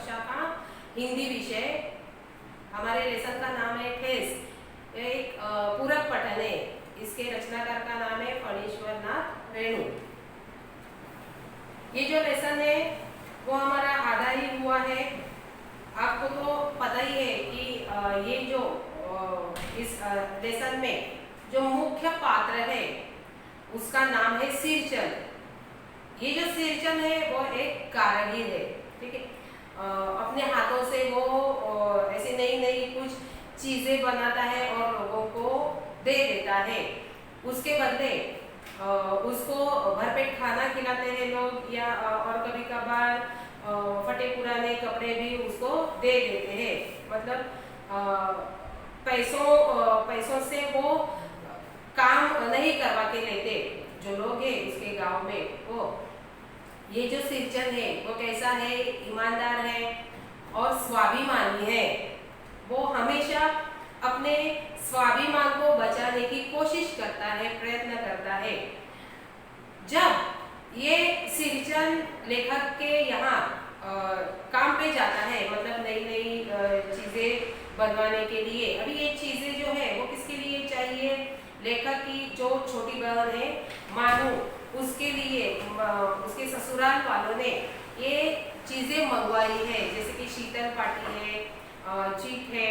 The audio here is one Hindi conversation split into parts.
कक्षा का हिंदी विषय। हमारे लेसन का नाम है ठेस। एक पूरक पठन है। इसके रचनाकार का नाम है फणीश्वर नाथ रेणु। ये जो लेसन है वो हमारा आधा ही हुआ है। आपको तो पता ही है कि ये जो इस लेसन में जो मुख्य पात्र है उसका नाम है सिरचन। ये जो सिरचन है वो एक कारीगर है, ठीक है। अपने हाथों से वो ऐसे नई नई कुछ चीजें बनाता है और लोगों को दे देता है। उसके बदले उसको भरपेट खाना खिलाते हैं लोग, या और कभी कभार फटे पुराने कपड़े भी उसको दे देते हैं। मतलब पैसों से वो काम नहीं करवा के लेते जो लोग हैं उसके गांव में। वो ये जो सिरचन है वो कैसा है, ईमानदार है और स्वाभिमानी है। वो हमेशा अपने स्वाभिमान को बचाने की कोशिश करता है, प्रयत्न करता है। जब ये सिरचन लेखक के यहाँ काम पे जाता है, मतलब नई नई चीजें बनवाने के लिए। अभी ये चीजें जो है वो किसके लिए चाहिए? लेखक की जो छोटी बहन है मानू, उसके लिए उसके ससुराल वालों ने ये चीजें मंगवाई है, जैसे कि शीतल पाटी है, चीक है।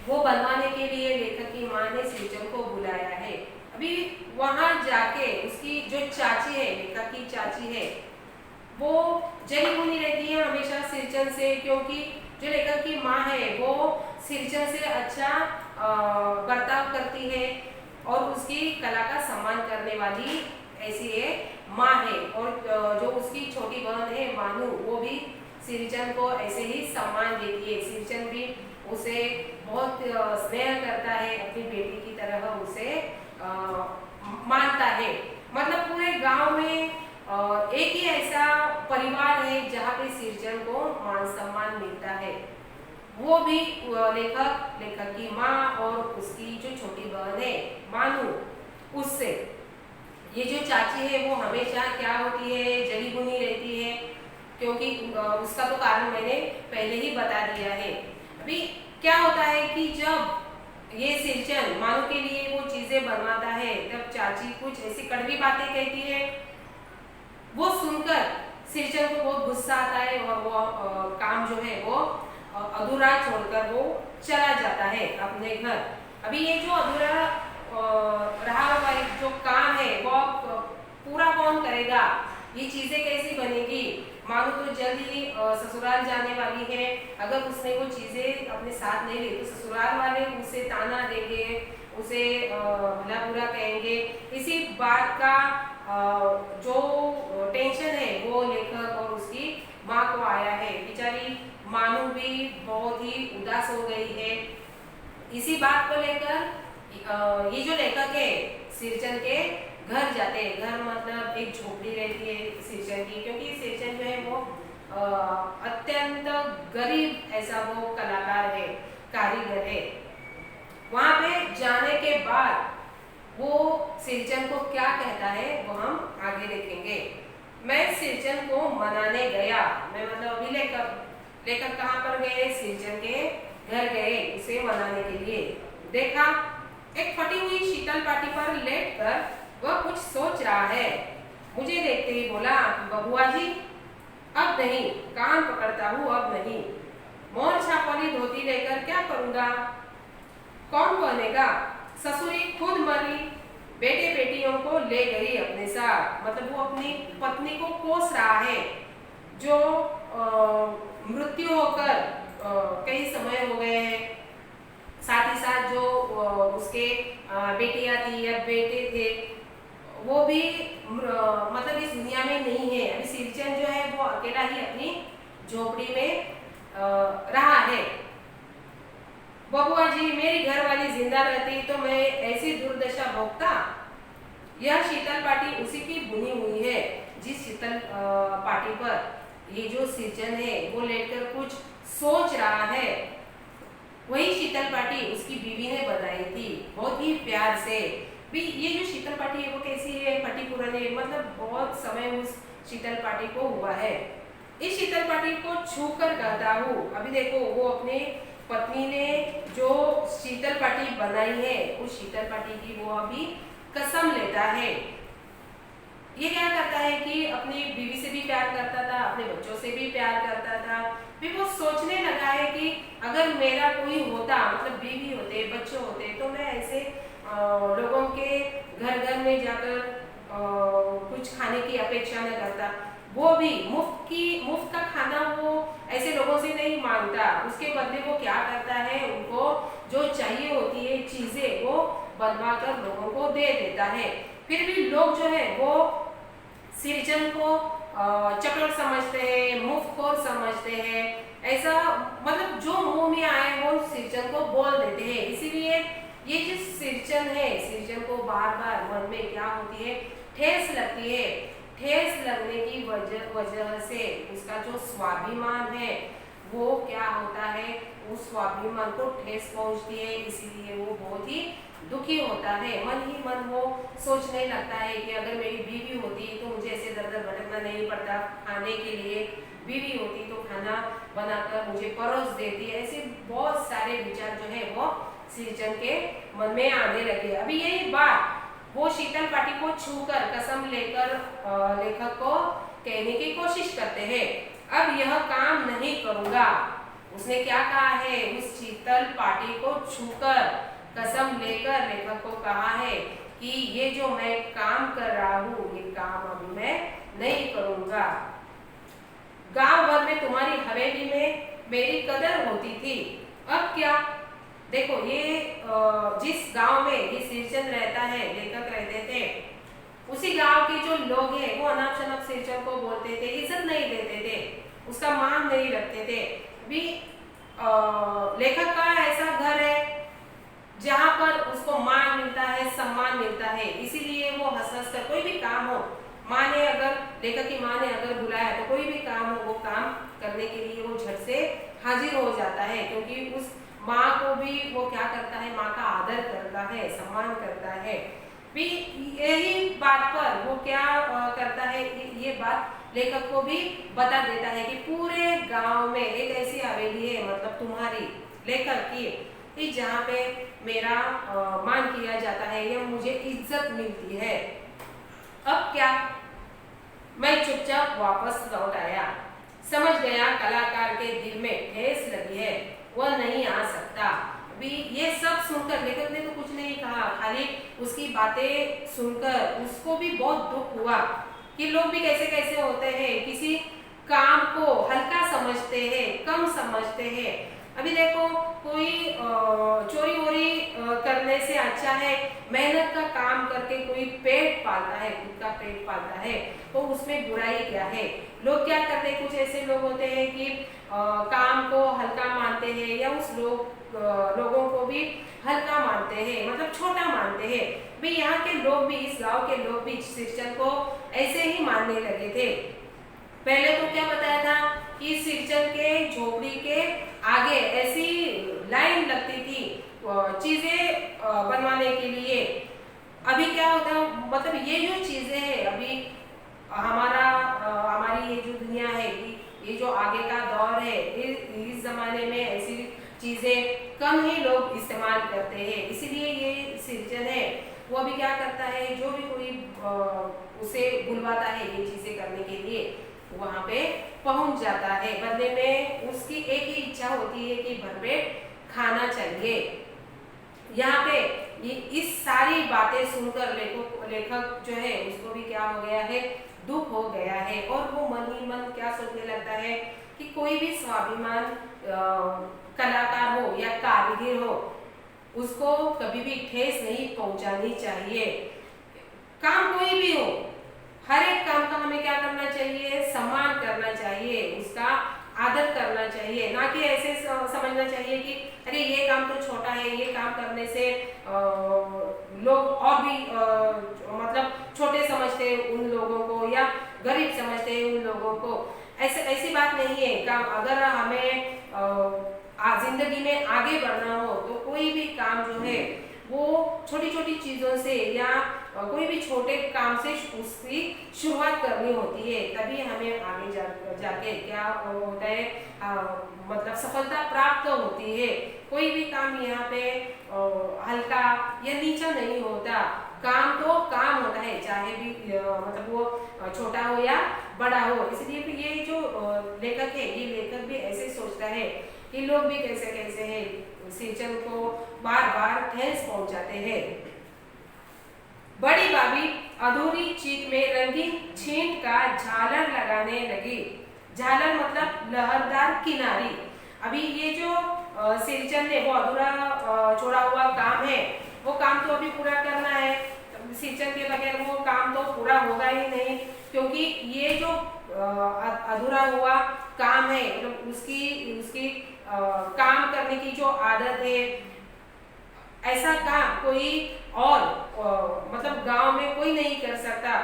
वो बनवाने के लिए लेखक की माँ ने सिरचन को बुलाया है। अभी वहां जाके उसकी जो चाची है, लेखक की चाची है, वो जली भुनी रहती है हमेशा सिरचन से, क्योंकि जो लेखक की माँ है वो सिरचन से अच्छा बर्ताव करती है और उसकी कला का सम्मान करने वाली ऐसी है माँ है। और जो उसकी छोटी बहन है मानू, वो भी सिरचन को ऐसे ही सम्मान देती है। सिरचन भी उसे बहुत स्नेह करता है, अपनी बेटी की तरह उसे मानता है। मतलब पूरे गांव में एक ही ऐसा परिवार है जहाँ पे सिरचन को मान सम्मान मिलता है, वो भी लेखक की माँ और उसकी जो छोटी बहन है मानू, उससे। ये जो चाची है वो हमेशा क्या होती है, जली भुनी रहती है, क्योंकि उसका तो कारण मैंने पहले ही बता दिया है। अभी क्या होता है कि जब ये सिरचन मानू के लिए वो चीजें बनवाता है, तब चाची कुछ ऐसी कड़वी बातें कहती है। वो सुनकर सिरचन को बहुत गुस्सा आता है और वो काम जो है वो अधूरा छोड़कर वो चला जाता है अपने घर। अभी ये जो अधूरा रहा हुआ जो काम है वो पूरा कौन करेगा? ये चीजें कैसी बनेगी? मानू तो जल्द ही ससुराल जाने वाली है। अगर उसने वो चीजें अपने साथ नहीं ली तो ससुराल वाले उसे ताना देंगे, उसे भला बुरा कहेंगे। इसी बात का जो टेंशन है वो लेखक और उसकी माँ को आया है। बेचारी मानू भी बहुत ही उदास हो गई है। इसी बात को लेकर ये जो लेखक है सिरचन के घर जाते हैं। घर मतलब एक झोपड़ी रहती है सिरचन की, क्योंकि सिरचन जो है वो अत्यंत गरीब ऐसा वो कलाकार है, कारीगर है। वहां पे जाने के बाद वो सिरचन को क्या कहता है वो हम आगे देखेंगे। मैं सिरचन को मनाने गया। मैं मतलब अभी लेखक कहाँ पर गए? सिरचन के घर गए उसे मनाने के लिए। देखा एक फटी हुई शीतल पाटी पर लेटकर वह कुछ सोच रहा है। मुझे देखते ही बोला, बबुआ जी अब नहीं, कान पकड़ता हूँ अब नहीं। मोर छाप वाली धोती लेकर क्या करूँगा? कौन पहनेगा? ससुरी खुद मरी, बेटे बेटियों को ले गई अपने साथ। मतलब वो अपनी पत्नी को कोस रहा है, जो मृत्यु होकर कई समय हो गए हैं। साथ ही साथ जो उसके बेटियां थी या बेटे थे वो भी मतलब इस दुनिया में नहीं है। अभी सिरचन जो है वो अकेला ही अपनी झोपड़ी में रहा है। बबुआ जी मेरी घरवाली जिंदा रहती तो मैं ऐसी दुर्दशा भोगता। यह शीतल पाटी उसी की बुनी हुई है जिस शीतल पाटी पर ये जो सिरचन है वो लेटकर कुछ सोच रहा है। वही शीतल पाटी उसकी बीवी ने बनाई थी बहुत ही प्यार से। भी ये जो शीतल पाटी है वो कैसी है? फटी पुरानी, मतलब बहुत समय उस शीतल पाटी को हुआ है। इस शीतल पाटी को छू कर कहता हूँ। अभी देखो वो अपने पत्नी ने जो शीतल पाटी बनाई है उस शीतल पाटी की वो अभी कसम लेता है। ये क्या करता है कि अपनी बीवी से भी प्यार करता था, अपने बच्चों से भी प्यार करता था। फिर वो सोचने लगा है कि अगर मेरा कोई होता, मतलब बीवी होते, बच्चे होते, तो मैं ऐसे लोगों के घर घर में जाकर कुछ खाने की अपेक्षा न करता। वो भी मुफ्त का खाना वो ऐसे लोगों से नहीं मांगता। उसके बदले वो क्या करता है, उनको जो चाहिए होती है चीजें वो बनवा कर लोगों को दे देता है। फिर भी लोग जो है वो सृजन को चटोर समझते हैं, मुफ्तखोर समझते हैं। ऐसा मतलब जो मुंह में आए वो सृजन को बोल देते हैं। इसीलिए ये जो सृजन है, सृजन को बार बार मन में क्या होती है, ठेस लगती है। ठेस लगने की वजह से उसका जो स्वाभिमान है वो क्या होता है, उस स्वाभिमान को ठेस पहुंचती है। इसीलिए वो बहुत ही दुखी होता है। मन ही मन वो सोचने लगता है कि अगर मेरी बीवी होती तो मुझे ऐसे दर दर भटकना नहीं पड़ता खाने के लिए, बीवी होती तो खाना बनाकर मुझे परोस देती। ऐसे बहुत सारे विचार जो है वो सृजन के मन में आने लगे। अभी यही बात वो शीतल पाटी को छूकर कसम लेकर लेखक को कहने की कोशिश करते हैं। अब यह काम नहीं करूंगा। उसने क्या कहा है, उस शीतल पाटी को छूकर कसम लेकर लेखक को कहा है कि ये जो मैं काम कर रहा हूँ ये काम अभी मैं नहीं करूंगा। गांव भर में तुम्हारी हवेली में मेरी कदर होती थी, अब क्या। देखो ये जिस गांव में ये सृजन रहता है, लेखक रहते थे, उसी गांव के जो लोग हैं वो अनाप शनाप सृजन को बोलते थे, इज्जत नहीं देते थे, उसका मान नहीं रखते थे। भी लेखक का ऐसा घर है जहां पर उसको मान मिलता है, सम्मान मिलता है। इसीलिए वो हंस हंस कर कोई भी काम हो, माँ ने अगर लेखक की माँ ने अगर बुलाया तो कोई भी काम हो वो काम करने के लिए वो झट से हाजिर हो जाता है। क्योंकि उस माँ को भी वो क्या करता है, माँ का आदर करता है, सम्मान करता है। भी यही बात पर वो क्या करता है, ये बात लेखक को भी बता देता है कि पूरे गांव में एक ऐसी हवेली है, मतलब तुम्हारी लेखक की, जहाँ पे मेरा मान किया जाता है या मुझे इज्जत मिलती है। अब क्या, मैं चुपचाप वापस लौट आया। समझ गया कलाकार के दिल में ठेस लगी है, वह नहीं आ सकता। अभी ये सब सुनकर लेखक ने तो कुछ नहीं कहा, खाली उसकी बातें सुनकर उसको भी बहुत दुख हुआ कि लोग भी कैसे कैसे होते हैं, किसी काम को हल्का समझते हैं, कम समझते हैं। अभी देखो कोई चोरी वोरी करने से अच्छा है मेहनत का काम करके कोई पेट पालता है, खुद का पेट पालता है, तो उसमें बुराई क्या है। लोग क्या करते हैं, कुछ ऐसे लोग होते हैं कि काम को हल्का मानते हैं या उस लोगों को भी हल्का मानते हैं, मतलब छोटा मानते हैं। भाई यहाँ के लोग भी, इस गांव के लोग भी सृजन को ऐसे ही मानने लगे थे। पहले तो क्या बताया था कि सृजन के झोपड़ी के आगे ऐसी लाइन लगती थी चीजें बनवाने के लिए। अभी क्या होता है, मतलब ये जो चीजें हैं अभी हमारी ये जो दुनिया है, ये जो आगे का दौर है, इस जमाने में ऐसी चीजें कम ही लोग इस्तेमाल करते हैं। इसीलिए ये सृजन है वो अभी क्या करता है, जो भी कोई उसे बुलवाता है ये चीजें करने के लिए, वहां पे पहुंच जाता है। बदले में उसकी एक ही इच्छा होती है कि भरपेट खाना चाहिए। यहाँ पे ये इस सारी बातें सुनकर लेखक जो है उसको भी क्या हो गया है, दुख हो गया है। और वो मन ही मन क्या सोचने लगता है कि कोई भी स्वाभिमान कलाकार हो या कारीगर हो, उसको कभी भी ठेस नहीं पहुंचानी चाहिए। काम कोई भी हो, हर एक काम का हमें क्या करना चाहिए, सम्मान करना चाहिए, उसका आदर करना चाहिए। ना कि ऐसे समझना चाहिए कि अरे ये काम तो छोटा है, ये काम करने से लोग और भी मतलब छोटे समझते हैं उन लोगों को या गरीब समझते हैं उन लोगों को। ऐसी बात नहीं है। काम अगर हमें जिंदगी में आगे बढ़ना हो तो कोई भी काम जो है वो छोटी छोटी चीजों से या कोई भी छोटे काम से उसकी शुरुआत करनी होती है, तभी हमें आगे जाके क्या होता है, मतलब सफलता प्राप्त होती है। कोई भी काम यहाँ पे हल्का या नीचा नहीं होता, काम तो काम होता है, चाहे भी मतलब वो छोटा हो या बड़ा हो। इसलिए भी ये जो लेखक है, ये लेखक भी ऐसे सोचता है कि लोग भी कैसे कैसे है सिंचन को बार बार ठेस पहुंचाते हैं। बड़ी भाभी अधूरी चीख में रंगीन छींट का झालर लगाने लगी। झालर मतलब लहरदार किनारी। अभी ये जो सिंचन ने वो अधूरा छोड़ा हुआ काम है, वो काम तो अभी पूरा करना है। सिंचन के बगैर वो काम तो पूरा होगा ही नहीं, क्योंकि ये जो अधूरा हुआ काम है, मतलब उसकी उसकी काम करने की जो आदत है, ऐसा काम कोई और मतलब गांव में कोई नहीं कर सकता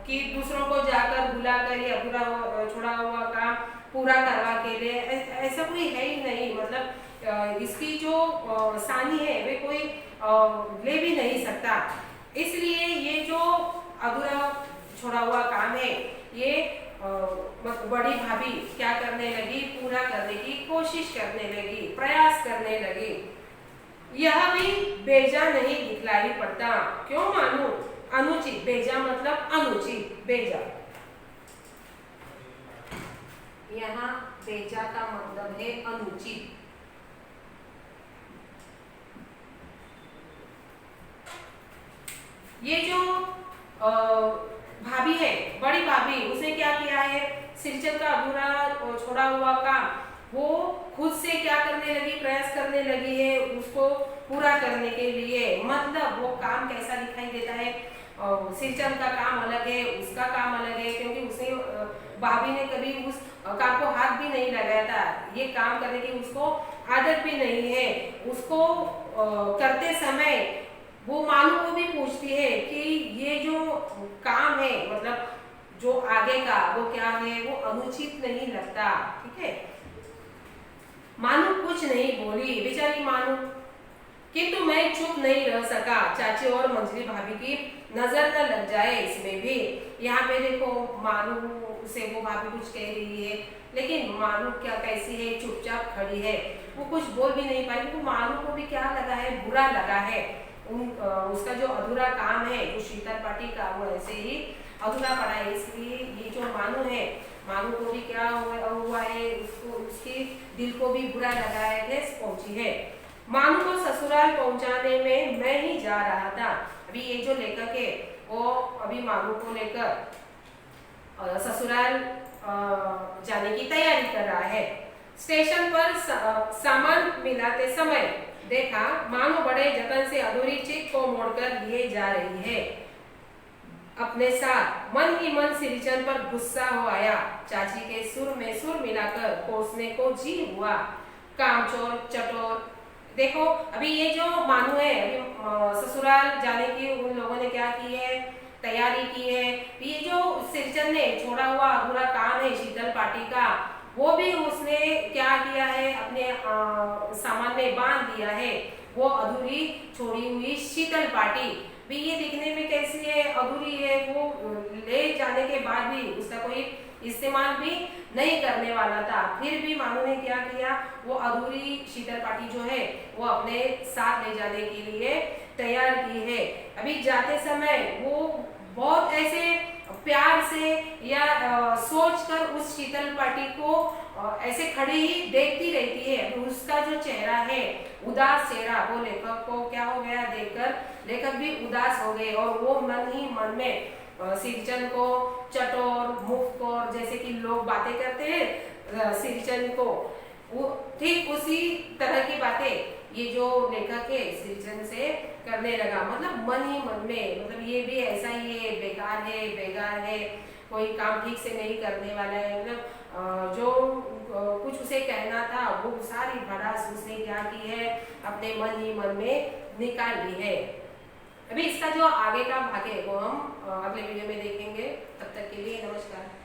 कि दूसरों को जाकर बुलाकर ये अधूरा छोड़ा हुआ काम पूरा करवा के लिए, ऐसा कोई है ही नहीं। मतलब इसकी जो सानी है वे कोई ले भी नहीं सकता। इसलिए ये जो अधूरा छोड़ा हुआ काम है, ये बड़ी भाभी क्या करने लगी, पूरा करने की कोशिश करने लगी, प्रयास करने लगी। यह भी बेजा नहीं दिखलाई पड़ता, क्यों मानू? अनुचित, बेजा मतलब अनुचित, बेजा। यहाँ बेजा का मतलब है अनुचित। ये जो भाभी है, बड़ी भाभी, उसने क्या किया है, सिंचन का अधूरा छोड़ा हुआ काम वो खुद से क्या करने लगी, प्रयास करने लगी है उसको पूरा करने के लिए। मतलब वो काम कैसा दिखाई देता है, सिंचन का काम अलग है, उसका काम अलग है, क्योंकि उसे भाभी ने कभी उस काम को हाथ भी नहीं लगाया था। ये काम करने की उसको आदत भी नहीं है। उसको करते समय वो मानू को भी पूछती है कि ये जो काम है, मतलब जो आगे का, वो क्या है, वो अनुचित नहीं लगता। ठीक है, मानू कुछ नहीं बोली, बेचारी मानू। किंतु मैं चुप नहीं रह सका, चाची और मंजली भाभी की नजर न लग जाए इसमें भी। यहाँ पे देखो, मानू से वो भाभी कुछ कह रही है, लेकिन मानू क्या कैसी है, चुपचाप खड़ी है, वो कुछ बोल भी नहीं पाई। तो मानू को भी क्या लगा है, बुरा लगा है। उसका जो अधूरा काम है, जो शीतल पार्टी का, वो ऐसे ही अधूरा पड़ा है। इसलिए ये जो मानू है, मानू को भी क्या हुआ है, उसको उसके दिल को भी बुरा लगा है, ठेस पहुंची है। मानू को ससुराल पहुंचाने में मैं ही जा रहा था। अभी ये जो लेखक है, वो अभी मानू को लेकर ससुराल जाने की तैयारी कर रहा है। स्टेशन पर सामान मिलाते समय देखा मानो बड़े जतन से अधूरी चीख को मोड़कर लिए जा रही है अपने साथ। मन ही मन सिंचन पर गुस्सा हो आया। चाची के सुर में सुर मिलाकर कोसने को जी हुआ। कामचोर चटोर। देखो, अभी ये जो मानू है, अभी ससुराल जाने की उन लोगों ने क्या की है, तैयारी की है। ये जो सिंचन ने छोड़ा हुआ अधूरा काम है शीतल पार्टी का, वो भी उसने क्या किया है, अपने सामान में बांध दिया है। वो अधूरी छोड़ी हुई शीतल पार्टी भी ये दिखने में कैसी है, अधूरी है। वो ले जाने के बाद भी उसका कोई इस्तेमाल भी नहीं करने वाला था। फिर भी मानू ने क्या किया, वो अधूरी शीतल पार्टी जो है वो अपने साथ ले जाने के लिए तैयार की है। अभी जाते समय वो बहुत ऐसे प्यार से या सोचकर उस शीतल पार्टी को ऐसे खड़ी ही देखती रहती है। उसका जो चेहरा है, उदास चेहरा, वो लेखक को क्या हो गया देखकर, लेखक भी उदास हो गए। और वो मन ही मन में सिंचन को चटोर, मुफ्तखोर, जैसे कि लोग बातें करते हैं सिंचन को, वो ठीक उसी तरह की बातें ये जो लेखक है सिंचन से करने लगा। मतलब मन ही मन में, मतलब ये भी ऐसा ही है, बेकार है, बेकार है, कोई काम ठीक से नहीं करने वाला है। मतलब जो कुछ उसे कहना था, वो सारी भड़ास उसने क्या की है, अपने मन ही मन में निकाल ली है। अभी इसका जो आगे का भाग है वो हम अगले वीडियो में देखेंगे। तब तक के लिए नमस्कार।